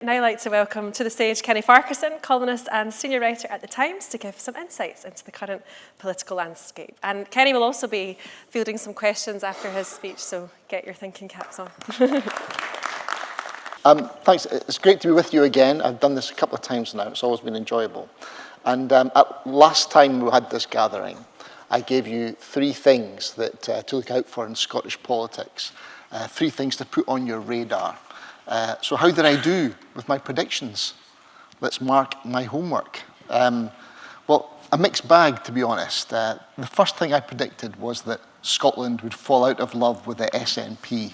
now like to welcome to the stage Kenny Farquharson, columnist and senior writer at The Times, to give some insights into the current political landscape. And Kenny will also be fielding some questions after his speech, so get your thinking caps on. Thanks. It's great to be with you again. I've done this a couple of times now. It's always been enjoyable. And last time we had this gathering, I gave you three things that to look out for in Scottish politics, three things to put on your radar. So how did I do with my predictions? Let's mark my homework. Well, a mixed bag, to be honest. The first thing I predicted was that Scotland would fall out of love with the SNP.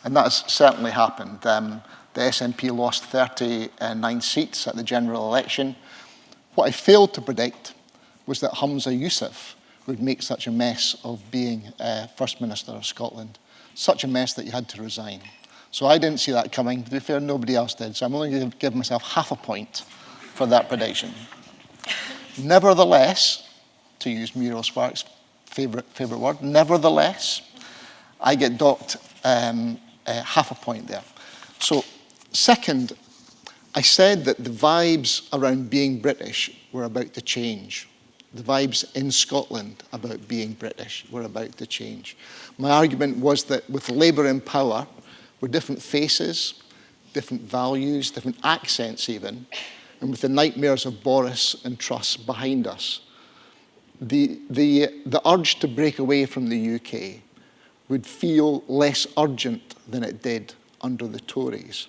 And that has certainly happened. The SNP lost 39 seats at the general election. What I failed to predict was that Humza Yousaf would make such a mess of being First Minister of Scotland. Such a mess that he had to resign. So I didn't see that coming. To be fair, nobody else did. So I'm only going to give myself half a point for that prediction. Nevertheless, to use Muriel Sparks' favourite word, nevertheless, I get docked half a point there. So second, I said that the vibes around being British were about to change. The vibes in Scotland about being British were about to change. My argument was that with Labour in power, with different faces, different values, different accents even, and with the nightmares of Boris and Truss behind us, the urge to break away from the UK would feel less urgent than it did under the Tories.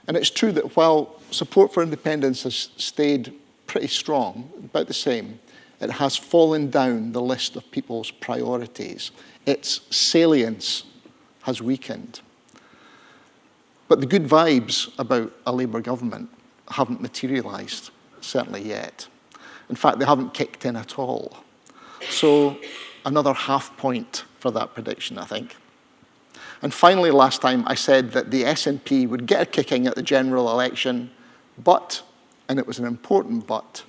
And it's true that while support for independence has stayed pretty strong, about the same, it has fallen down the list of people's priorities. Its salience has weakened. But the good vibes about a Labour government haven't materialised, certainly yet. In fact, they haven't kicked in at all. So another half point for that prediction, I think. And finally, last time, I said that the SNP would get a kicking at the general election, but, and it was an important but,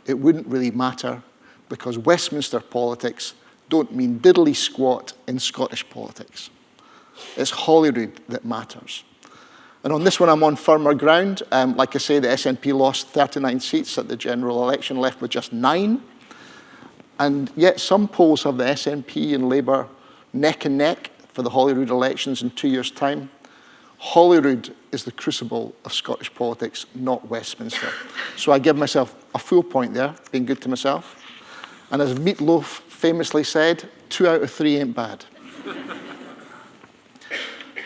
it wouldn't really matter because Westminster politics don't mean diddly squat in Scottish politics. It's Holyrood that matters. And on this one, I'm on firmer ground. Like I say, the SNP lost 39 seats at the general election, left with just 9. And yet some polls have the SNP and Labour neck and neck for the Holyrood elections in 2 years' time. Holyrood is the crucible of Scottish politics, not Westminster. So I give myself a full point there, being good to myself. And as Meat Loaf famously said, 2 out of 3 ain't bad.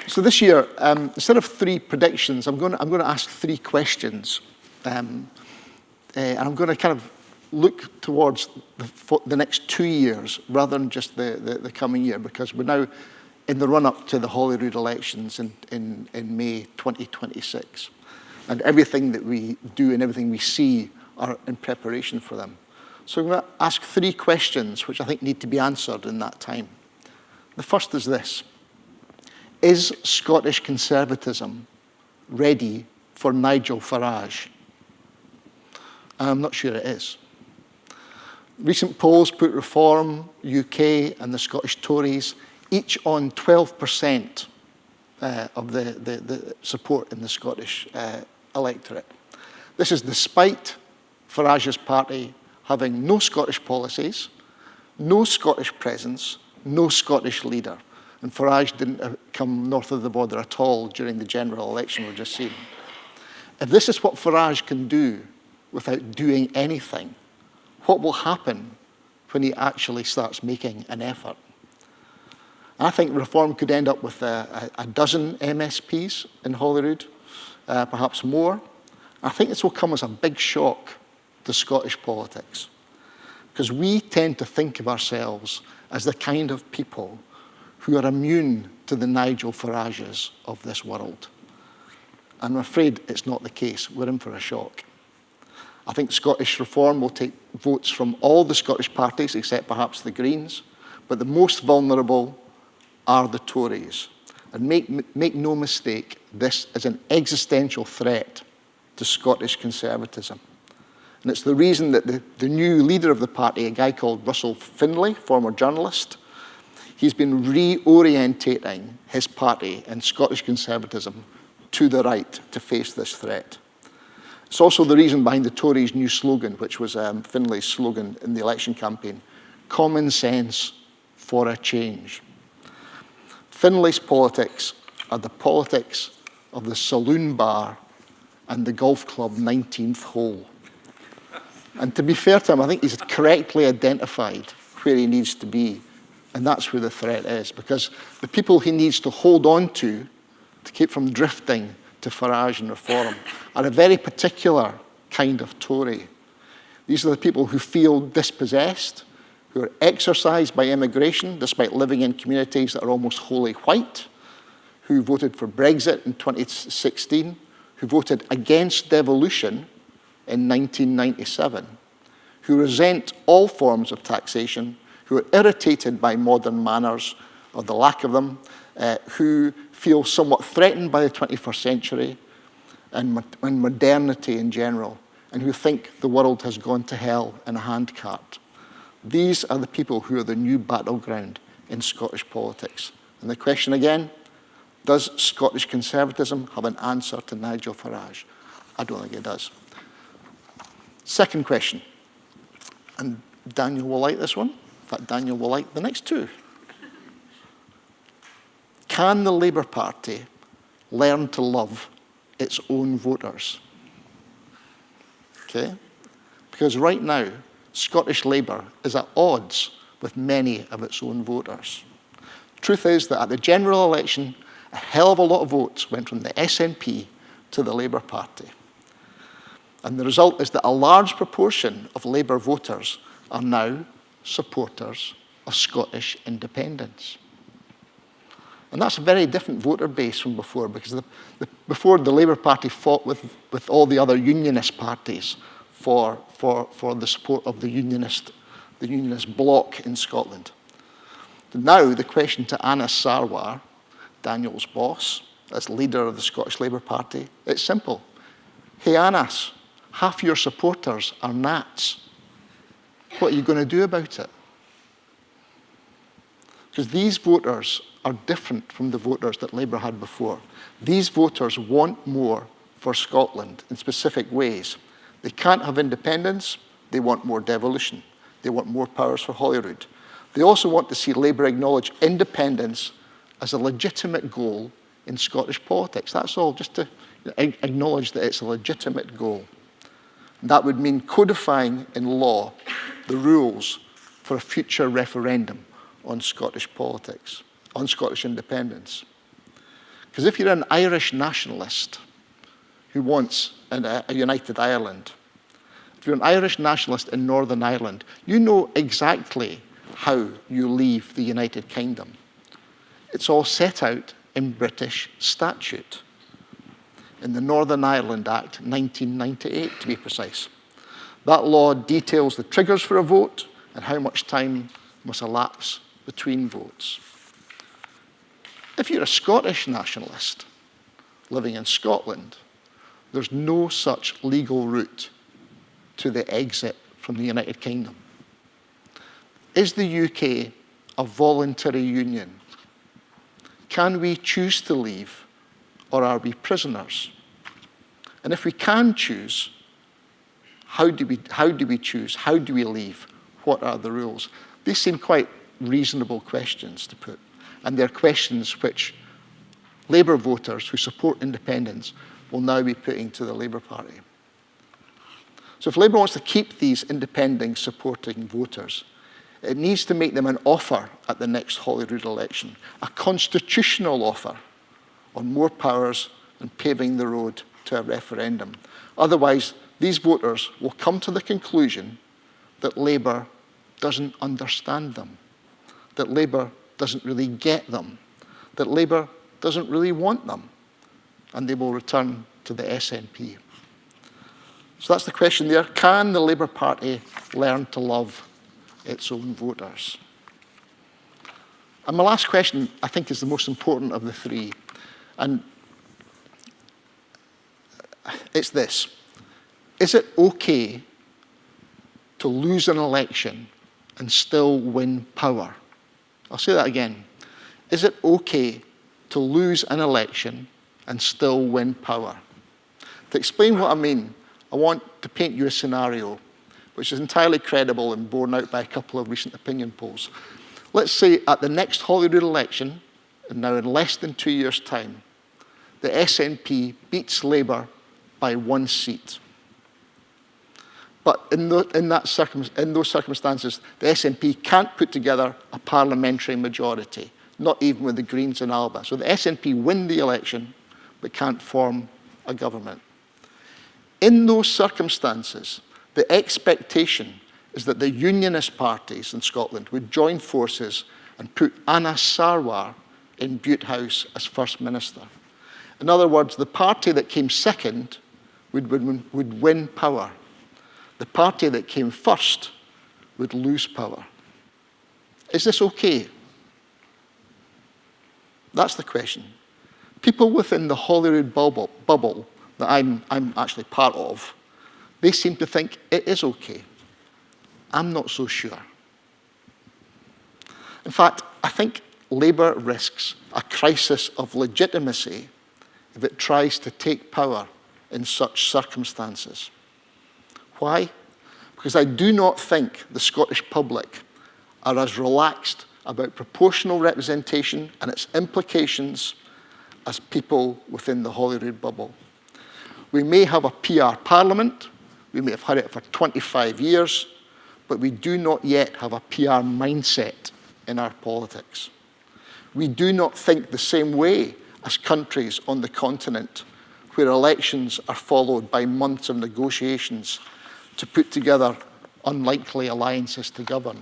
So this year, instead of 3 predictions, I'm going to ask 3 questions. And I'm going to kind of look towards the next 2 years rather than just the coming year, because we're now in the run-up to the Holyrood elections in May 2026. And everything that we do and everything we see are in preparation for them. So I'm going to ask 3 questions which I think need to be answered in that time. The first is this. Is Scottish conservatism ready for Nigel Farage? I'm not sure it is. Recent polls put Reform, UK and the Scottish Tories each on 12% of the support in the Scottish electorate. This is despite Farage's party having no Scottish policies, no Scottish presence, no Scottish leader. And Farage didn't come north of the border at all during the general election we've just seen. If this is what Farage can do without doing anything, what will happen when he actually starts making an effort? I think Reform could end up with a dozen MSPs in Holyrood, perhaps more. I think this will come as a big shock to Scottish politics, because we tend to think of ourselves as the kind of people who are immune to the Nigel Farages of this world. I'm afraid it's not the case. We're in for a shock. I think Scottish Reform will take votes from all the Scottish parties, except perhaps the Greens, but the most vulnerable are the Tories. And make no mistake, this is an existential threat to Scottish conservatism. And it's the reason that the new leader of the party, a guy called Russell Findlay, former journalist, he's been reorientating his party and Scottish conservatism to the right to face this threat. It's also the reason behind the Tories' new slogan, which was Finlay's slogan in the election campaign, common sense for a change. Finlay's politics are the politics of the saloon bar and the golf club 19th hole. And to be fair to him, I think he's correctly identified where he needs to be, and that's where the threat is, because the people he needs to hold on to keep from drifting to Farage and Reform are a very particular kind of Tory. These are the people who feel dispossessed, who are exercised by immigration despite living in communities that are almost wholly white, who voted for Brexit in 2016, who voted against devolution in 1997, who resent all forms of taxation, who are irritated by modern manners or the lack of them, who feel somewhat threatened by the 21st century and modernity in general, and who think the world has gone to hell in a handcart. These are the people who are the new battleground in Scottish politics. And the question again, does Scottish conservatism have an answer to Nigel Farage? I don't think it does. Second question, and Daniel will like this one. In fact, Daniel will like the next two. Can the Labour Party learn to love its own voters? Okay? Because right now, Scottish Labour is at odds with many of its own voters. Truth is that at the general election, a hell of a lot of votes went from the SNP to the Labour Party. And the result is that a large proportion of Labour voters are now supporters of Scottish independence. And that's a very different voter base from before, because before the Labour Party fought with all the other unionist parties for the support of the unionist bloc in Scotland. Now the question to Anas Sarwar, Daniel's boss, as leader of the Scottish Labour Party, it's simple. Hey Anas, half your supporters are Nats. What are you going to do about it? Because these voters are different from the voters that Labour had before. These voters want more for Scotland in specific ways. They can't have independence, they want more devolution. They want more powers for Holyrood. They also want to see Labour acknowledge independence as a legitimate goal in Scottish politics. That's all, just to acknowledge that it's a legitimate goal. And that would mean codifying in law the rules for a future referendum on Scottish politics, on Scottish independence. Because if you're an Irish nationalist who wants a united Ireland, if you're an Irish nationalist in Northern Ireland, you know exactly how you leave the United Kingdom. It's all set out in British statute, in the Northern Ireland Act 1998 to be precise. That law details the triggers for a vote and how much time must elapse between votes. If you're a Scottish nationalist living in Scotland, there's no such legal route to the exit from the United Kingdom. Is the UK a voluntary union? Can we choose to leave, or are we prisoners? And if we can choose, how do we choose? How do we leave? What are the rules? These seem quite reasonable questions to put, and they're questions which Labour voters who support independence will now be putting to the Labour Party. So if Labour wants to keep these independent supporting voters, it needs to make them an offer at the next Holyrood election, a constitutional offer on more powers and paving the road to a referendum. Otherwise, these voters will come to the conclusion that Labour doesn't understand them, that Labour doesn't really get them, that Labour doesn't really want them, and they will return to the SNP. So that's the question there. Can the Labour Party learn to love its own voters? And my last question, I think, is the most important of the three. And it's this. Is it okay to lose an election and still win power? I'll say that again. Is it okay to lose an election and still win power. To explain what I mean, I want to paint you a scenario which is entirely credible and borne out by a couple of recent opinion polls. Let's say at the next Holyrood election, and now in less than 2 years' time, the SNP beats Labour by 1 seat. But in those circumstances, the SNP can't put together a parliamentary majority, not even with the Greens in Alba. So the SNP win the election, but can't form a government. In those circumstances, the expectation is that the unionist parties in Scotland would join forces and put Anna Sarwar in Bute House as First Minister. In other words, the party that came second would win power. The party that came first would lose power. Is this okay? That's the question. People within the Holyrood bubble that I'm actually part of, they seem to think it is okay. I'm not so sure. In fact, I think Labour risks a crisis of legitimacy if it tries to take power in such circumstances. Why? Because I do not think the Scottish public are as relaxed about proportional representation and its implications as people within the Holyrood bubble. We may have a PR parliament, we may have had it for 25 years, but we do not yet have a PR mindset in our politics. We do not think the same way as countries on the continent where elections are followed by months of negotiations to put together unlikely alliances to govern.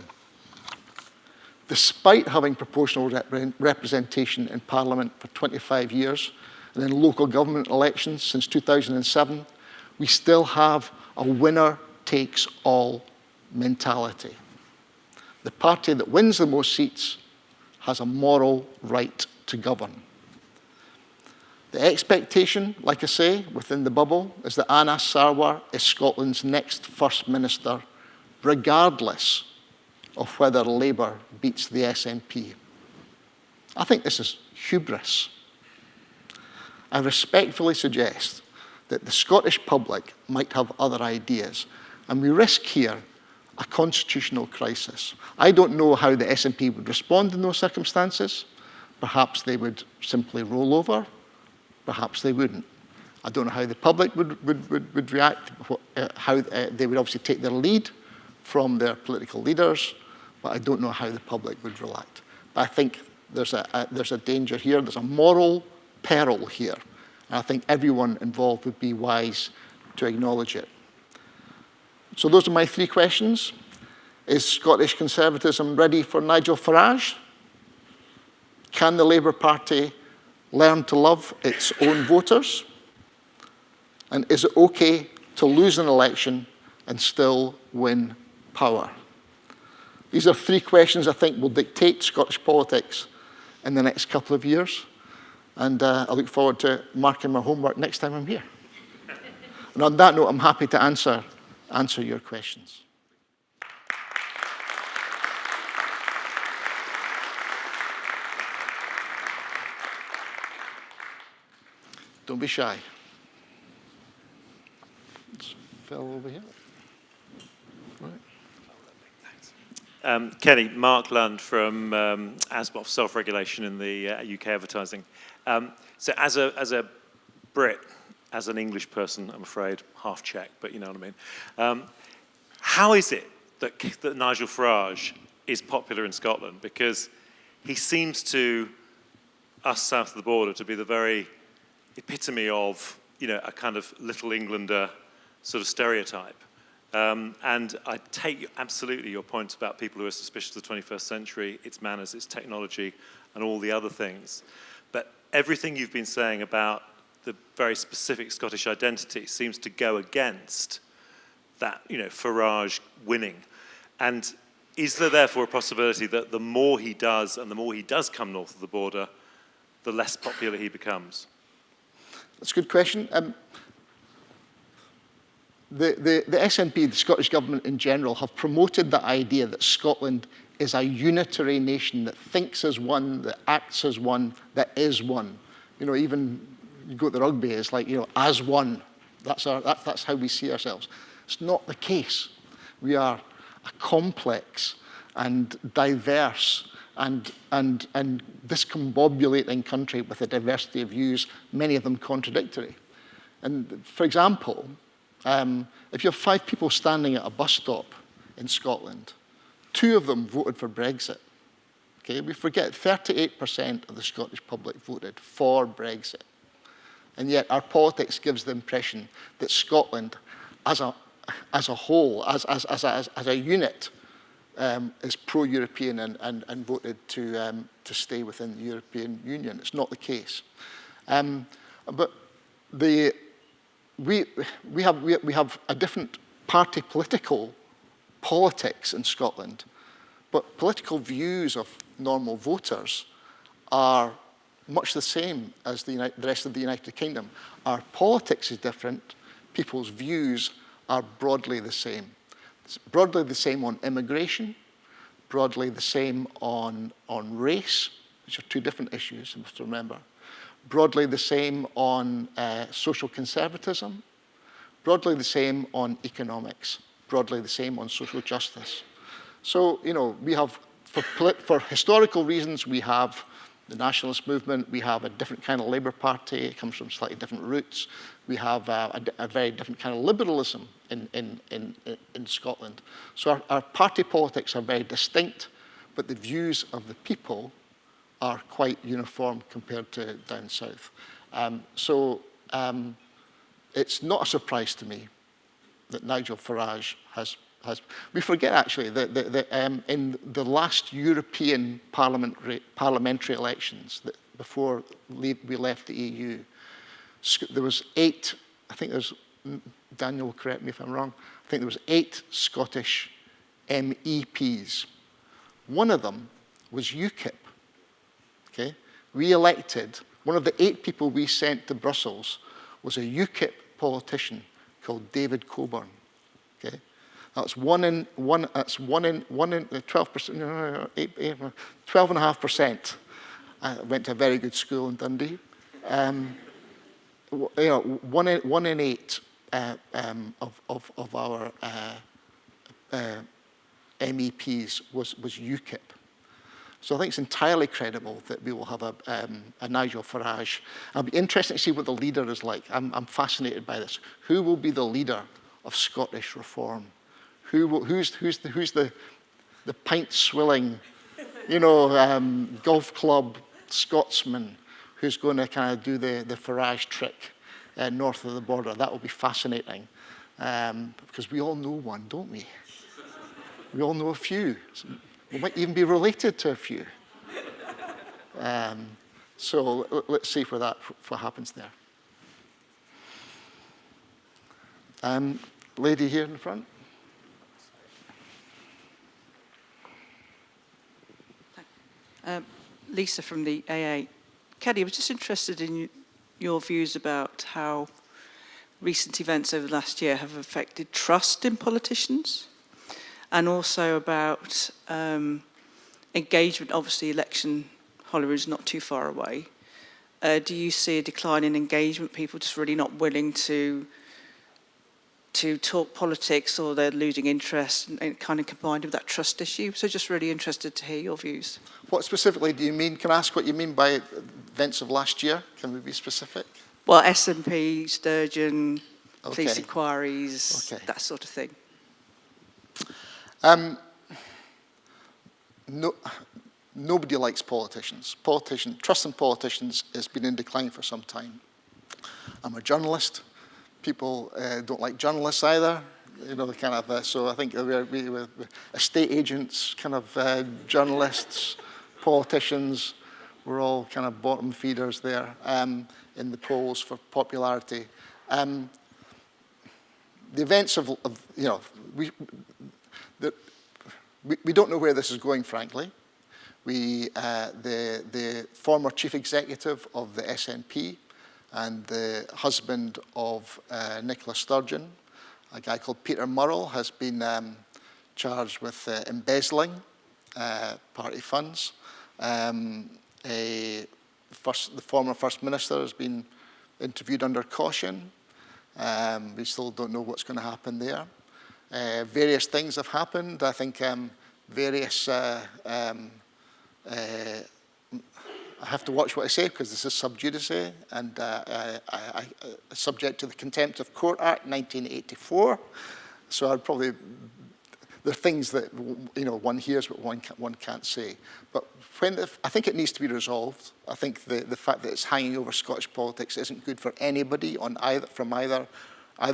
Despite having proportional representation in Parliament for 25 years and in local government elections since 2007, we still have a winner-takes-all mentality. The party that wins the most seats has a moral right to govern. The expectation, like I say, within the bubble, is that Anna Sarwar is Scotland's next First Minister, regardless of whether Labour beats the SNP. I think this is hubris. I respectfully suggest that the Scottish public might have other ideas, and we risk here a constitutional crisis. I don't know how the SNP would respond in those circumstances. Perhaps they would simply roll over. Perhaps they wouldn't. I don't know how the public would react, how they would obviously take their lead from their political leaders, but I don't know how the public would react. But I think there's a danger here. There's a moral peril here. And I think everyone involved would be wise to acknowledge it. So those are my 3 questions. Is Scottish Conservatism ready for Nigel Farage? Can the Labour Party learn to love its own voters? And is it okay to lose an election and still win power? These are 3 questions I think will dictate Scottish politics in the next couple of years. And I look forward to marking my homework next time I'm here. And on that note, I'm happy to answer your questions. Don't be shy. It's Phil over here. Right. Kenny, Mark Lund from ASBOF Self-Regulation in the UK Advertising. So as a Brit, as an English person, I'm afraid, half Czech, but you know what I mean. How is it that Nigel Farage is popular in Scotland? Because he seems to us south of the border to be the very epitome of, you know, a kind of little Englander sort of stereotype. And I take absolutely your point about people who are suspicious of the 21st century, its manners, its technology, and all the other things. But everything you've been saying about the very specific Scottish identity seems to go against that, you know, Farage winning. And is there therefore a possibility that the more he does and the more he does come north of the border, the less popular he becomes? That's a good question. The SNP, the Scottish Government in general, have promoted the idea that Scotland is a unitary nation that thinks as one, that acts as one, that is one. You know, even you go to the rugby, it's like, as one. That's how we see ourselves. It's not the case. We are a complex and diverse and discombobulating country with a diversity of views, many of them contradictory. And for example, if you have 5 people standing at a bus stop in Scotland, 2 of them voted for Brexit. Okay, we forget 38% of the Scottish public voted for Brexit. And yet our politics gives the impression that Scotland as a whole, as a unit, is pro-European and voted to stay within the European Union. It's not the case. But we have a different party politics in Scotland, but political views of normal voters are much the same as the rest of the United Kingdom. Our politics is different. People's views are broadly the same. It's broadly the same on immigration, broadly the same on race, which are 2 different issues, you must remember. Broadly the same on social conservatism, broadly the same on economics, broadly the same on social justice. So, we have, for historical reasons, we have the nationalist movement, we have a different kind of Labour Party, it comes from slightly different roots. We have a very different kind of liberalism in Scotland. So our party politics are very distinct, but the views of the people are quite uniform compared to down south. It's not a surprise to me that Nigel Farage has we forget actually that in the last European parliamentary elections, before we left the EU, there was 8, I think there's, Daniel will correct me if I'm wrong, I think there was 8 Scottish MEPs. One of them was UKIP, okay? We elected, one of the 8 people we sent to Brussels was a UKIP politician called David Coburn, okay? That's 12.5%. I went to a very good school in Dundee. 1 in 8 of our MEPs was UKIP. So I think it's entirely credible that we will have a Nigel Farage. It'll be interesting to see what the leader is like. I'm fascinated by this. Who will be the leader of Scottish reform? Who's the pint-swilling, golf club Scotsman who's going to kind of do the Farage trick north of the border? That will be fascinating, because we all know one, don't we? We all know a few. We might even be related to a few. So let's see what happens there. Lady here in the front. Lisa from the AA. Kenny, I was just interested in your views about how recent events over the last year have affected trust in politicians, and also about engagement. Obviously, election Holyrood is not too far away. Do you see a decline in engagement, people just really not willing to talk politics, or they're losing interest, and kind of combined with that trust issue? So just really interested to hear your views. What specifically do you mean? Can I ask what you mean by events of last year? Can we be specific? Well, SNP, Sturgeon, police inquiries, that sort of thing. Nobody likes politicians. Trust in politicians has been in decline for some time. I'm a journalist. People don't like journalists either. So I think we're estate agents, kind of journalists, politicians, we're all kind of bottom feeders there in the polls for popularity. The events of we don't know where this is going, frankly. The former chief executive of the SNP and the husband of Nicola Sturgeon, a guy called Peter Murrell, has been charged with embezzling party funds. The former First Minister has been interviewed under caution. We still don't know what's going to happen there. Various things have happened. I think various... I have to watch what I say because this is sub judice and subject to the Contempt of Court Act 1984. So I'd probably... There are things that one hears but one can't say. But I think it needs to be resolved. I think the fact that it's hanging over Scottish politics isn't good for anybody from either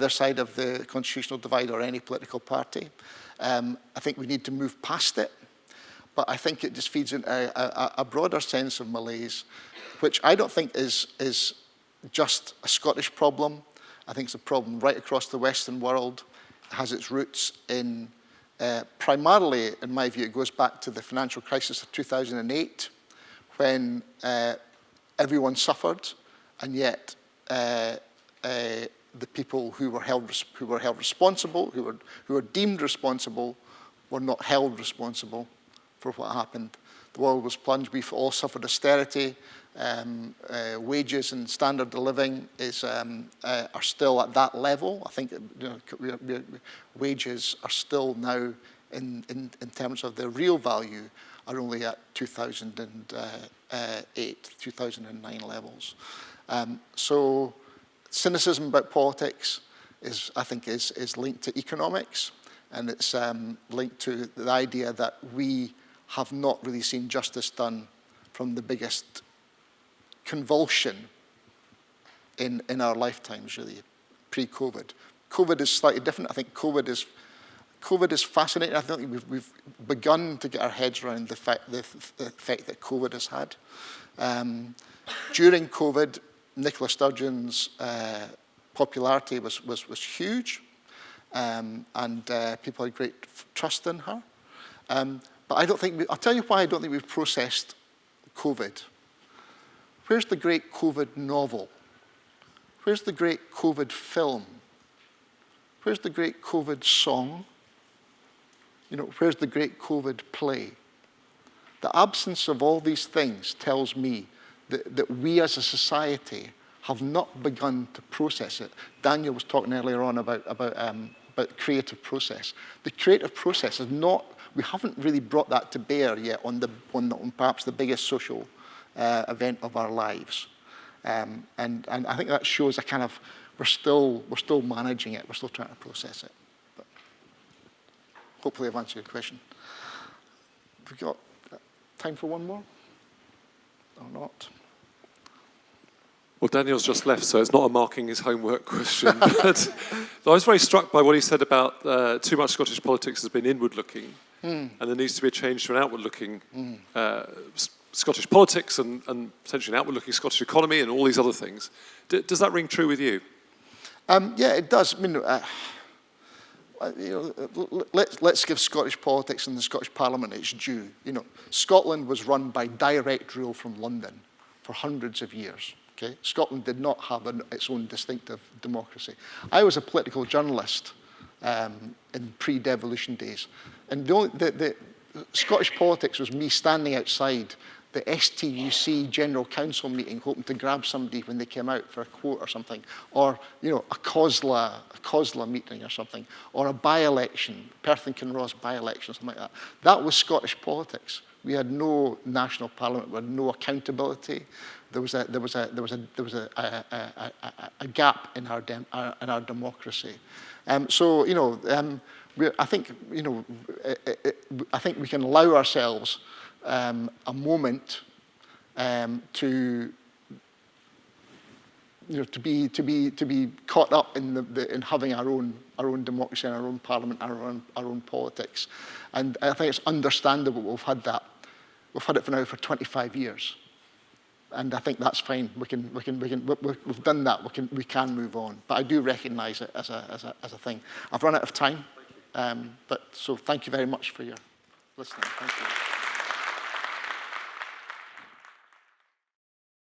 side of the constitutional divide or any political party. I think we need to move past it. But I think it just feeds in a broader sense of malaise, which I don't think is just a Scottish problem. I think it's a problem right across the Western world. It has its roots in... primarily, in my view, it goes back to the financial crisis of 2008, when everyone suffered, and yet the people who were held responsible, who were deemed responsible, were not held responsible for what happened. The world was plunged. We've all suffered austerity. Wages and standard of living are still at that level. I think wages are still now, in terms of their real value, are only at 2008, 2009 levels. So cynicism about politics I think is linked to economics, and it's linked to the idea that we have not really seen justice done from the biggest convulsion in our lifetimes, really, pre-COVID. COVID is slightly different. I think COVID is fascinating. I think we've begun to get our heads around the effect that COVID has had. During COVID, Nicola Sturgeon's popularity was huge, and people had great trust in her. But I'll tell you why I don't think we've processed COVID. Where's the great COVID novel? Where's the great COVID film? Where's the great COVID song? Where's the great COVID play? The absence of all these things tells me that we as a society have not begun to process it. Daniel was talking earlier on about creative process. The creative process is not... We haven't really brought that to bear yet on perhaps the biggest social event of our lives, and I think that shows a kind of we're still managing it. We're still trying to process it. But hopefully, I've answered your question. Have we got time for one more, or not? Well, Daniel's just left, so it's not a marking his homework question. But I was very struck by what he said about too much Scottish politics has been inward-looking, and there needs to be a change to an outward-looking Scottish politics and potentially an outward-looking Scottish economy and all these other things. Does that ring true with you? Yeah, it does. I mean, let's give Scottish politics and the Scottish Parliament its due. Scotland was run by direct rule from London for hundreds of years. Okay? Scotland did not have its own distinctive democracy. I was a political journalist in pre-devolution days, and the Scottish politics was me standing outside the STUC General Council meeting, hoping to grab somebody when they came out for a quote or something, or a COSLA meeting or something, or a by-election, Perth and Kinross by-election, something like that. That was Scottish politics. We had no national parliament. We had no accountability. There was a gap in our democracy. I think we can allow ourselves a moment to be caught up in having our own democracy and our own parliament, our own politics, and I think it's understandable we've had that. We've had it for 25 years, and I think that's fine. We've done that. We can move on, but I do recognise it as a thing. I've run out of time, so thank you very much for your listening. Thank you.